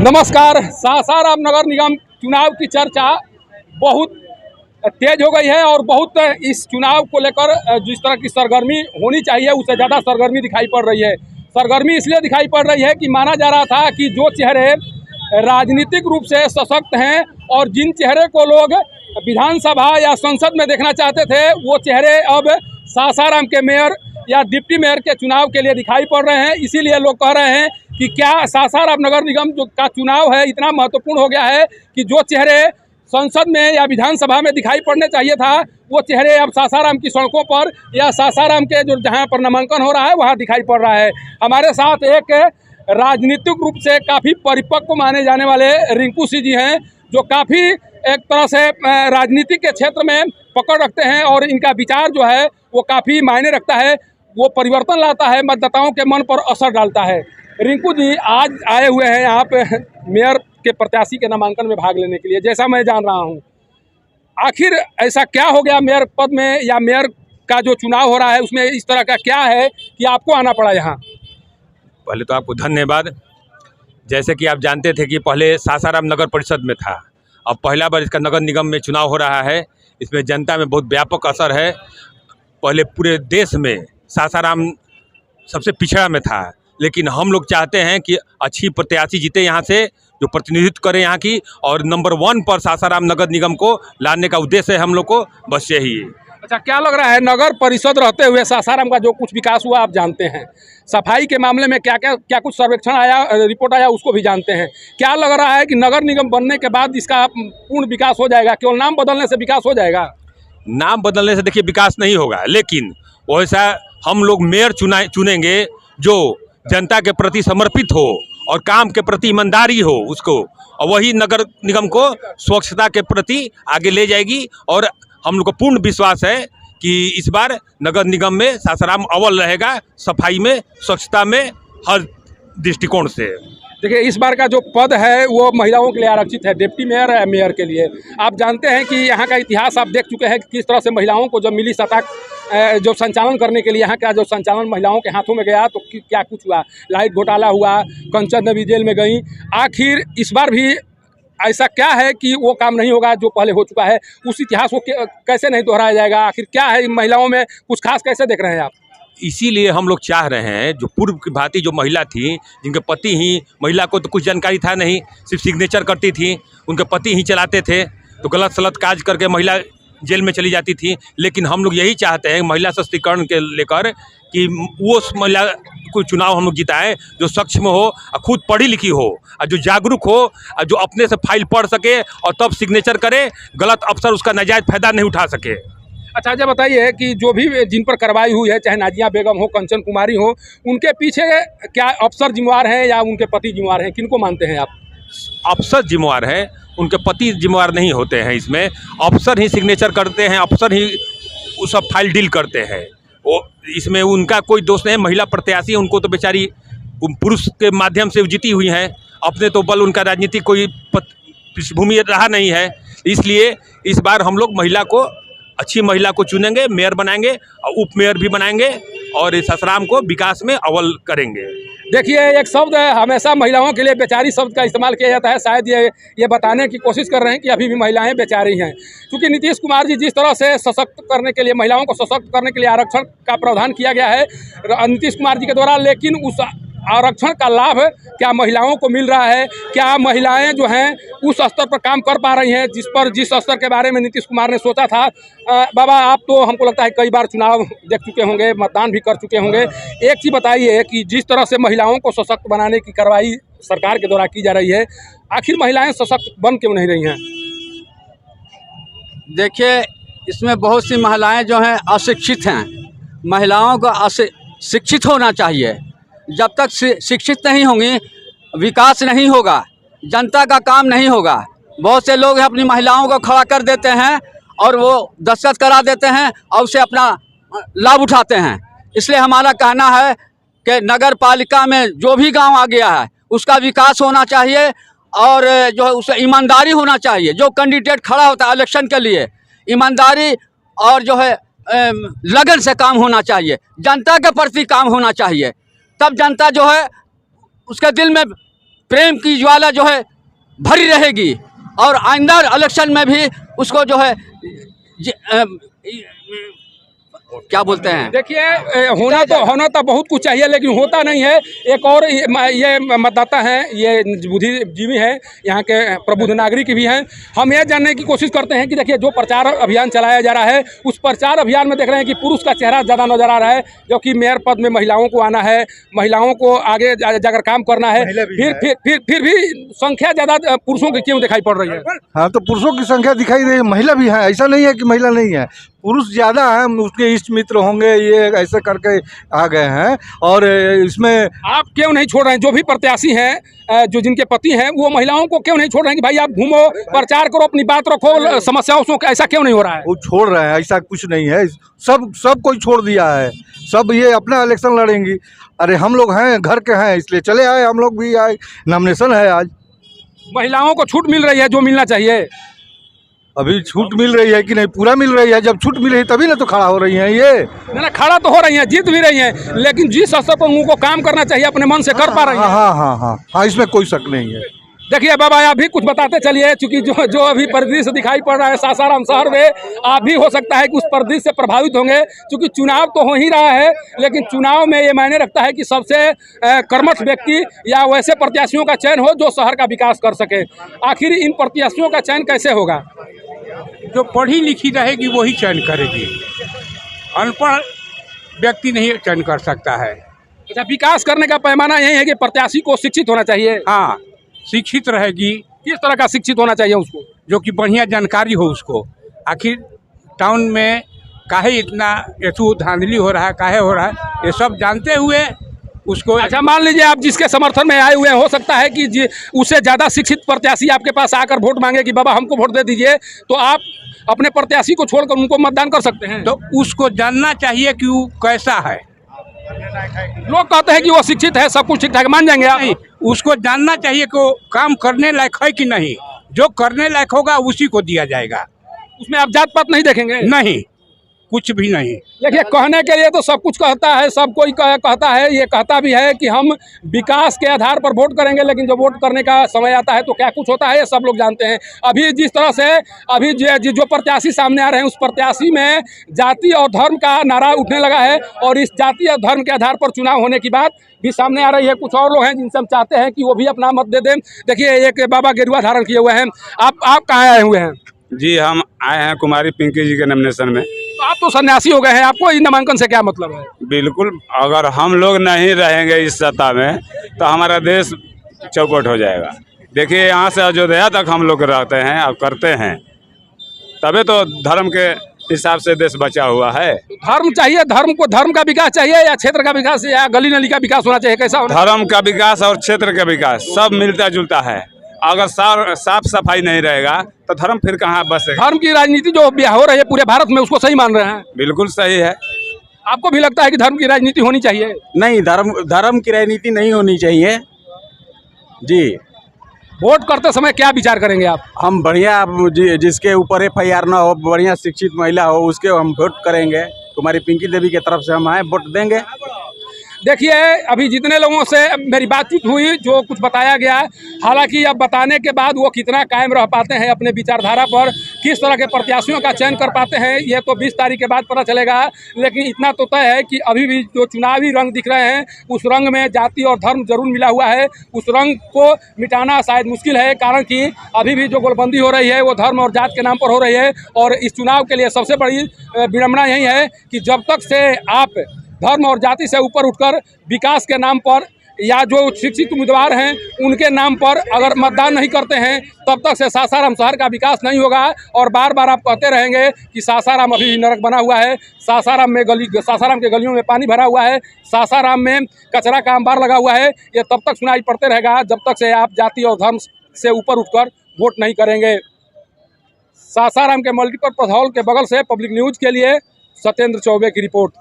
नमस्कार। सासाराम नगर निगम चुनाव की चर्चा बहुत तेज हो गई है और बहुत इस चुनाव को लेकर जिस तरह की सरगर्मी होनी चाहिए उससे ज़्यादा सरगर्मी दिखाई पड़ रही है। सरगर्मी इसलिए दिखाई पड़ रही है कि माना जा रहा था कि जो चेहरे राजनीतिक रूप से सशक्त हैं और जिन चेहरे को लोग विधानसभा या संसद में देखना चाहते थे वो चेहरे अब सासाराम के मेयर या डिप्टी मेयर के चुनाव के लिए दिखाई पड़ रहे हैं। इसीलिए लोग कह रहे हैं कि क्या सासाराम नगर निगम जो का चुनाव है इतना महत्वपूर्ण हो गया है कि जो चेहरे संसद में या विधानसभा में दिखाई पड़ने चाहिए था वो चेहरे अब सासाराम की सड़कों पर या सासाराम के जो जहां पर नामांकन हो रहा है वहां दिखाई पड़ रहा है। हमारे साथ एक राजनीतिक रूप से काफ़ी परिपक्व माने जाने वाले रिंकू सिंह जी हैं जो काफ़ी एक तरह से राजनीति के क्षेत्र में पकड़ रखते हैं और इनका विचार जो है वो काफ़ी मायने रखता है, वो परिवर्तन लाता है, मतदाताओं के मन पर असर डालता है। रिंकू जी आज आए हुए हैं आप मेयर के प्रत्याशी के नामांकन में भाग लेने के लिए, जैसा मैं जान रहा हूं। आखिर ऐसा क्या हो गया मेयर पद में या मेयर का जो चुनाव हो रहा है उसमें इस तरह का क्या है कि आपको आना पड़ा यहाँ? पहले तो आपको धन्यवाद। जैसे कि आप जानते थे कि पहले सासाराम नगर परिषद में था, अब पहला बार इसका नगर निगम में चुनाव हो रहा है। इसमें जनता में बहुत व्यापक असर है। पहले पूरे देश में सासाराम सबसे पिछड़ा में था, लेकिन हम लोग चाहते हैं कि अच्छी प्रत्याशी जीते यहाँ से, जो प्रतिनिधित्व करें यहाँ की, और नंबर 1 पर सासाराम नगर निगम को लाने का उद्देश्य है हम लोग को, बस यही है। अच्छा, क्या लग रहा है नगर परिषद रहते हुए सासाराम का जो कुछ विकास हुआ आप जानते हैं, सफाई के मामले में क्या कुछ सर्वेक्षण आया, रिपोर्ट आया, उसको भी जानते हैं। क्या लग रहा है कि नगर निगम बनने के बाद इसका पूर्ण विकास हो जाएगा? केवल नाम बदलने से विकास हो जाएगा? नाम बदलने से देखिए विकास नहीं होगा, लेकिन वैसा हम लोग मेयर चुनेंगे जो जनता के प्रति समर्पित हो और काम के प्रति ईमानदारी हो उसको, और वही नगर निगम को स्वच्छता के प्रति आगे ले जाएगी। और हम लोग को पूर्ण विश्वास है कि इस बार नगर निगम में सासाराम अव्वल रहेगा, सफाई में, स्वच्छता में, हर दृष्टिकोण से। देखिए, इस बार का जो पद है वो महिलाओं के लिए आरक्षित है, डिप्टी मेयर है मेयर के लिए। आप जानते हैं कि यहाँ का इतिहास आप देख चुके हैं कि किस तरह से महिलाओं को जब मिली सत्ता जो संचालन करने के लिए यहाँ का जो संचालन महिलाओं के हाथों में गया तो क्या कुछ हुआ। लाइट घोटाला हुआ, कंचन देवी जेल में गई। आखिर इस बार भी ऐसा क्या है कि वो काम नहीं होगा जो पहले हो चुका है? उस इतिहास को कैसे नहीं दोहराया जाएगा? आखिर क्या है महिलाओं में कुछ खास, कैसे देख रहे हैं आप? इसीलिए हम लोग चाह रहे हैं, जो पूर्व की भांति जो महिला थी, जिनके पति ही, महिला को तो कुछ जानकारी था नहीं, सिर्फ सिग्नेचर करती थी, उनके पति ही चलाते थे, तो गलत सलत काज करके महिला जेल में चली जाती थी। लेकिन हम लोग यही चाहते हैं महिला सशक्तिकरण के लेकर कि वो महिला को चुनाव हम लोग जिताएं जो सक्षम हो और खुद पढ़ी लिखी हो और जो जागरूक हो और जो अपने से फाइल पढ़ सके और तब सिग्नेचर करे, गलत अफसर उसका नाजायज़ फायदा नहीं उठा सके। अच्छा, जब बताइए कि जो भी जिन पर कार्रवाई हुई है, चाहे नाजिया बेगम हो, कंचन कुमारी हो, उनके पीछे क्या अफसर जिम्मेवार हैं या उनके पति जिम्मेवार हैं? किनको मानते हैं आप? अफसर जिम्मेवार हैं, उनके पति जिम्मेवार नहीं होते हैं। इसमें अफसर ही सिग्नेचर करते हैं, अफसर ही वो सब फाइल डील करते हैं। वो इसमें उनका कोई दोष नहीं। महिला प्रत्याशी उनको तो बेचारी पुरुष के माध्यम से जीती हुई हैं, अपने तो बल उनका राजनीतिक कोई पृष्ठभूमि रहा नहीं है। इसलिए इस बार हम लोग महिला को, अच्छी महिला को चुनेंगे, मेयर बनाएंगे और उप मेयर भी बनाएंगे और सासाराम को विकास में अव्वल करेंगे। देखिए, एक शब्द हमेशा महिलाओं के लिए बेचारी शब्द का इस्तेमाल किया जाता है। शायद ये बताने की कोशिश कर रहे हैं कि अभी भी महिलाएं बेचारी हैं, क्योंकि नीतीश कुमार जी जिस तरह से सशक्त करने के लिए, महिलाओं को सशक्त करने के लिए आरक्षण का प्रावधान किया गया है नीतीश कुमार जी के द्वारा, लेकिन उस आरक्षण का लाभ क्या महिलाओं को मिल रहा है? क्या महिलाएं जो हैं उस स्तर पर काम कर पा रही हैं जिस स्तर के बारे में नीतीश कुमार ने सोचा था? बाबा, आप तो हमको लगता है कई बार चुनाव देख चुके होंगे, मतदान भी कर चुके होंगे। एक चीज़ बताइए कि जिस तरह से महिलाओं को सशक्त बनाने की कार्रवाई सरकार के द्वारा की जा रही है, आखिर महिलाएं सशक्त बन क्यों नहीं रही हैं? देखिए, इसमें बहुत सी महिलाएं जो हैं अशिक्षित हैं। महिलाओं को शिक्षित होना चाहिए। जब तक शिक्षित नहीं होंगी, विकास नहीं होगा, जनता का काम नहीं होगा। बहुत से लोग अपनी महिलाओं को खड़ा कर देते हैं और वो दस्तखत करा देते हैं और उसे अपना लाभ उठाते हैं। इसलिए हमारा कहना है कि नगर पालिका में जो भी गांव आ गया है उसका विकास होना चाहिए और जो है उसे ईमानदारी होना चाहिए। जो कैंडिडेट खड़ा होता है इलेक्शन के लिए, ईमानदारी और जो है लगन से काम होना चाहिए, जनता के प्रति काम होना चाहिए। तब जनता जो है उसके दिल में प्रेम की ज्वाला जो है भरी रहेगी और आइंदा इलेक्शन में भी उसको जो है क्या बोलते हैं, देखिए होना तो बहुत कुछ चाहिए लेकिन होता नहीं है। एक और ये मतदाता हैं, ये बुद्धिजीवी हैं, यहाँ के प्रबुद्ध नागरिक भी हैं। हम ये जानने की कोशिश करते हैं कि देखिए जो प्रचार अभियान चलाया जा रहा है उस प्रचार अभियान में देख रहे हैं कि पुरुष का चेहरा ज़्यादा नजर आ रहा है, जो कि मेयर पद में महिलाओं को आना है, महिलाओं को आगे जाकर काम करना है। फिर भी संख्या ज़्यादा पुरुषों की क्यों दिखाई पड़ रही है? हाँ, तो पुरुषों की संख्या दिखाई दे रही है, महिला भी है, ऐसा नहीं है कि महिला नहीं है, पुरुष ज़्यादा हैं। उसके इष्ट मित्र होंगे, ये ऐसे करके आ गए हैं। और इसमें आप क्यों नहीं छोड़ रहे हैं? जो भी प्रत्याशी हैं, जो जिनके पति हैं, वो महिलाओं को क्यों नहीं छोड़ रहे हैं कि भाई आप घूमो, प्रचार करो, अपनी बात रखो, समस्याओं से? ऐसा क्यों नहीं हो रहा है? वो छोड़ रहे हैं, ऐसा कुछ नहीं है। सब कोई छोड़ दिया है, सब ये अपना इलेक्शन लड़ेंगी। अरे हम लोग हैं, घर के हैं, इसलिए चले आए, हम लोग भी आए, नॉमिनेशन है आज। महिलाओं को छूट मिल रही है जो मिलना चाहिए? अभी छूट मिल रही है कि नहीं? पूरा मिल रही है। जब छूट मिल रही तभी ना तो खड़ा हो रही हैं ये। ना खड़ा तो हो रही हैं, जीत भी रही हैं, लेकिन जिस स्तर पर उनको काम करना चाहिए अपने मन से कर पा रही हैं। हाँ, इसमें कोई शक नहीं है। देखिए बाबा, आप भी कुछ बताते चलिए, क्योंकि जो अभी परिदृश्य दिखाई पड़ रहा है सासाराम शहर में, आप भी हो सकता है कि उस परिदृश्य से प्रभावित होंगे, क्योंकि चुनाव तो हो ही रहा है, लेकिन चुनाव में ये मायने रखता है कि सबसे कर्मठ व्यक्ति या वैसे प्रत्याशियों का चयन हो जो शहर का विकास कर सके। आखिर इन प्रत्याशियों का चयन कैसे होगा? जो पढ़ी लिखी रहेगी वही चयन करेगी, अनपढ़ व्यक्ति नहीं चयन कर सकता है। अच्छा, विकास करने का पैमाना यही है कि प्रत्याशी को शिक्षित होना चाहिए? हाँ, शिक्षित रहेगी। किस तरह का शिक्षित होना चाहिए उसको? जो कि बढ़िया जानकारी हो उसको। आखिर टाउन में काहे इतना एथू धांधली हो रहा है, काहे हो रहा है, ये सब जानते हुए उसको। अच्छा, मान लीजिए आप जिसके समर्थन में आए हुए हैं, हो सकता है कि उससे ज़्यादा शिक्षित प्रत्याशी आपके पास आकर वोट मांगे कि बाबा हमको वोट दे दीजिए, तो आप अपने प्रत्याशी को छोड़कर उनको मतदान कर सकते हैं? तो उसको जानना चाहिए कि वो कैसा है। लोग कहते हैं कि वो शिक्षित है, सब कुछ ठीक ठाक, मान जाएंगे आप? नहीं, उसको जानना चाहिए कि वो काम करने लायक है कि नहीं। जो करने लायक होगा उसी को दिया जाएगा। उसमें आप जात पात नहीं देखेंगे? नहीं, कुछ भी नहीं। देखिए, कहने के लिए तो सब कुछ कहता है, सब कोई कहता है, ये कहता भी है कि हम विकास के आधार पर वोट करेंगे, लेकिन जब वोट करने का समय आता है तो क्या कुछ होता है ये सब लोग जानते हैं। अभी जिस तरह से अभी जो प्रत्याशी सामने आ रहे हैं, उस प्रत्याशी में जाति और धर्म का नारा उठने लगा है, और इस जाति और धर्म के आधार पर चुनाव होने की बात भी सामने आ रही है। कुछ और लोग हैं जिनसे हम चाहते हैं कि वो भी अपना मत दे दें। देखिए, एक बाबा गेरुआ धारण किए हुए हैं। आप कहाँ आए हुए हैं? जी, हम आए हैं कुमारी पिंकी जी के नॉमिनेशन में। तो आप तो सन्यासी हो गए हैं, आपको इन नामांकन से क्या मतलब है? बिल्कुल, अगर हम लोग नहीं रहेंगे इस सत्ता में तो हमारा देश चौपट हो जाएगा। देखिए, यहाँ से अयोध्या तक हम लोग रहते हैं और करते हैं, तभी तो धर्म के हिसाब से देश बचा हुआ है। धर्म चाहिए, धर्म का विकास चाहिए या क्षेत्र का विकास या गली नली का विकास होना चाहिए? कैसा होना? धर्म का विकास और क्षेत्र का विकास सब मिलता जुलता है। अगर साफ सफाई नहीं रहेगा तो धर्म फिर कहाँ बसेगा? धर्म की राजनीति जो हो रही है पूरे भारत में, उसको सही मान रहे हैं? बिल्कुल सही है। आपको भी लगता है कि धर्म की राजनीति होनी चाहिए? नहीं, धर्म की राजनीति नहीं होनी चाहिए जी। वोट करते समय क्या विचार करेंगे आप? हम बढ़िया जिसके ऊपर FIR ना हो, बढ़िया शिक्षित महिला हो, उसके हम वोट करेंगे। कुमारी पिंकी देवी की तरफ से हम आए, वोट देंगे। देखिए, अभी जितने लोगों से मेरी बातचीत हुई, जो कुछ बताया गया, हालांकि अब बताने के बाद वो कितना कायम रह पाते हैं अपने विचारधारा पर, किस तरह के प्रत्याशियों का चयन कर पाते हैं, ये तो 20 तारीख के बाद पता चलेगा। लेकिन इतना तो तय है कि अभी भी जो चुनावी रंग दिख रहे हैं, उस रंग में जाति और धर्म जरूर मिला हुआ है। उस रंग को मिटाना शायद मुश्किल है, कारण कि अभी भी जो गोलबंदी हो रही है वो धर्म और जात के नाम पर हो रही है। और इस चुनाव के लिए सबसे बड़ी विडंबना यही है कि जब तक से आप धर्म और जाति से ऊपर उठकर विकास के नाम पर या जो शिक्षित उम्मीदवार हैं उनके नाम पर अगर मतदान नहीं करते हैं, तब तक से सासाराम शहर का विकास नहीं होगा। और बार बार आप कहते रहेंगे कि सासाराम अभी भी नरक बना हुआ है, सासाराम के गलियों में पानी भरा हुआ है, सासाराम में कचरा का अंबार लगा हुआ है। ये तब तक सुनाई पड़ते रहेगा जब तक से आप जाति और धर्म से ऊपर उठकर वोट नहीं करेंगे। सासाराम के मल्टीपर्पज हॉल के बगल से पब्लिक न्यूज़ के लिए सत्येंद्र चौबे की रिपोर्ट।